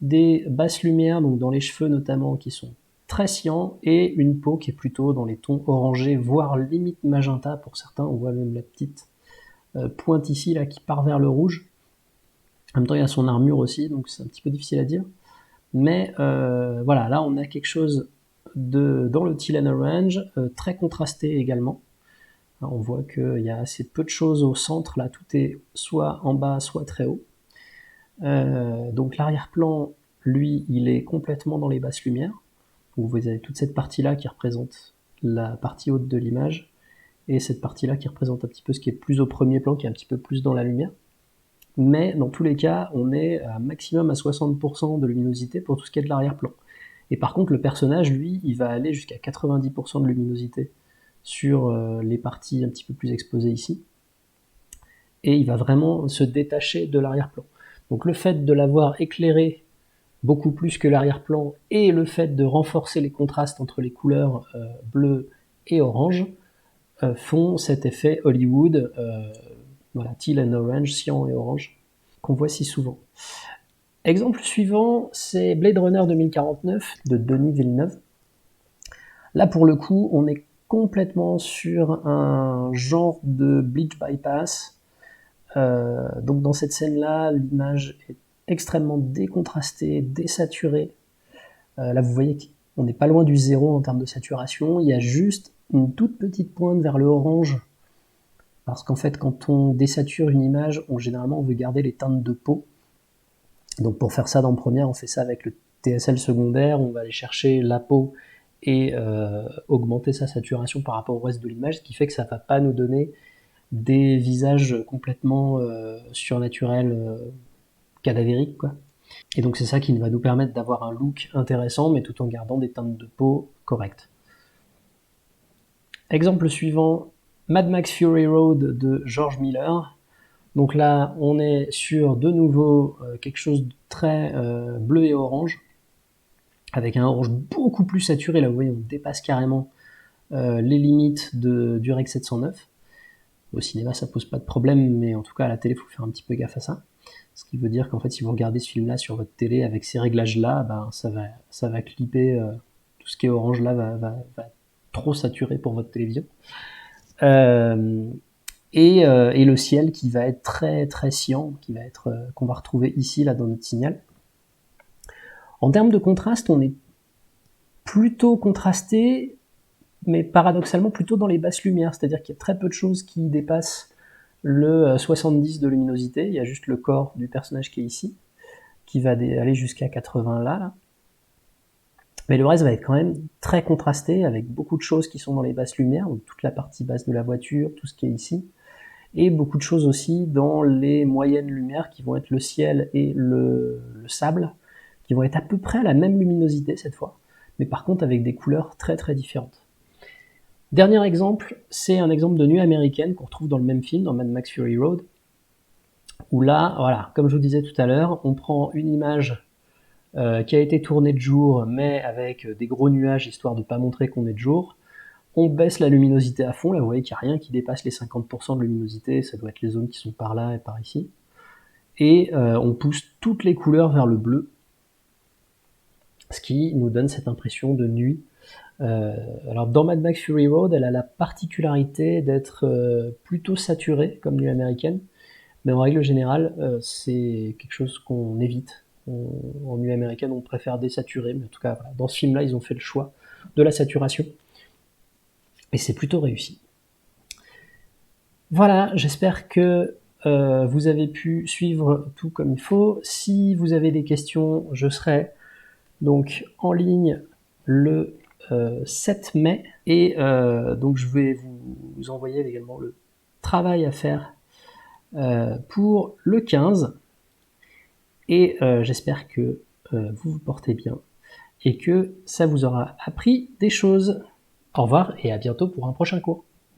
des basses lumières, donc dans les cheveux notamment, qui sont très cyan, et une peau qui est plutôt dans les tons orangés, voire limite magenta pour certains. On voit même la petite pointe ici là qui part vers le rouge. En même temps, il y a son armure aussi, donc c'est un petit peu difficile à dire. Mais voilà, là on a quelque chose dans le teal and orange, très contrasté également. On voit qu'il y a assez peu de choses au centre, là tout est soit en bas, soit très haut. Donc l'arrière-plan, lui, il est complètement dans les basses lumières. Donc vous avez toute cette partie-là qui représente la partie haute de l'image, et cette partie-là qui représente un petit peu ce qui est plus au premier plan, qui est un petit peu plus dans la lumière. Mais dans tous les cas, on est à maximum à 60% de luminosité pour tout ce qui est de l'arrière-plan. Et par contre, le personnage, lui, il va aller jusqu'à 90% de luminosité sur les parties un petit peu plus exposées ici. Et il va vraiment se détacher de l'arrière-plan. Donc le fait de l'avoir éclairé beaucoup plus que l'arrière-plan et le fait de renforcer les contrastes entre les couleurs bleu et orange font cet effet Hollywood, voilà, teal and orange, cyan et orange, qu'on voit si souvent. Exemple suivant, c'est Blade Runner 2049 de Denis Villeneuve. Là, pour le coup, on est complètement sur un genre de bleach bypass. Donc dans cette scène-là, l'image est extrêmement décontrastée, désaturée. Là, vous voyez qu'on n'est pas loin du zéro en termes de saturation. Il y a juste une toute petite pointe vers le orange. Parce qu'en fait, quand on désature une image, généralement, on veut garder les teintes de peau. Donc pour faire ça dans Premiere, on fait ça avec le TSL secondaire. On va aller chercher la peau et augmenter sa saturation par rapport au reste de l'image, ce qui fait que ça ne va pas nous donner des visages complètement surnaturels, cadavériques, quoi. Et donc c'est ça qui va nous permettre d'avoir un look intéressant, mais tout en gardant des teintes de peau correctes. Exemple suivant, Mad Max Fury Road de George Miller. Donc là, on est sur de nouveau quelque chose de très bleu et orange, avec un orange beaucoup plus saturé. Là, vous voyez, on dépasse carrément les limites du Rec 709. Au cinéma, ça pose pas de problème, mais en tout cas, à la télé, il faut faire un petit peu gaffe à ça. Ce qui veut dire qu'en fait, si vous regardez ce film-là sur votre télé avec ces réglages-là, ben, ça va clipper tout ce qui est orange là, va trop saturer pour votre télévision. Et le ciel qui va être très très cyan, qu'on va retrouver ici là dans notre signal. En termes de contraste, on est plutôt contrasté, mais paradoxalement plutôt dans les basses lumières, c'est-à-dire qu'il y a très peu de choses qui dépassent le 70 de luminosité. Il y a juste le corps du personnage qui est ici, qui va aller jusqu'à 80 là. Mais le reste va être quand même très contrasté, avec beaucoup de choses qui sont dans les basses lumières, donc toute la partie basse de la voiture, tout ce qui est ici, et beaucoup de choses aussi dans les moyennes lumières qui vont être le ciel et le sable, qui vont être à peu près à la même luminosité cette fois, mais par contre avec des couleurs très très différentes. Dernier exemple, c'est un exemple de nuit américaine qu'on retrouve dans le même film, dans Mad Max Fury Road, où là, voilà, comme je vous disais tout à l'heure, on prend une image qui a été tournée de jour, mais avec des gros nuages, histoire de ne pas montrer qu'on est de jour. On baisse la luminosité à fond, là vous voyez qu'il n'y a rien qui dépasse les 50% de luminosité, ça doit être les zones qui sont par là et par ici. et on pousse toutes les couleurs vers le bleu, ce qui nous donne cette impression de nuit. Alors dans Mad Max Fury Road, elle a la particularité d'être plutôt saturée comme nuit américaine, mais en règle générale, c'est quelque chose qu'on évite. En nuit américaine, on préfère désaturer, mais en tout cas, voilà, dans ce film-là, ils ont fait le choix de la saturation, et c'est plutôt réussi. Voilà, j'espère que vous avez pu suivre tout comme il faut. Si vous avez des questions, je serai donc en ligne le 7 mai, et donc je vais vous envoyer également le travail à faire pour le 15, et j'espère que vous vous portez bien et que ça vous aura appris des choses. Au revoir et à bientôt pour un prochain cours.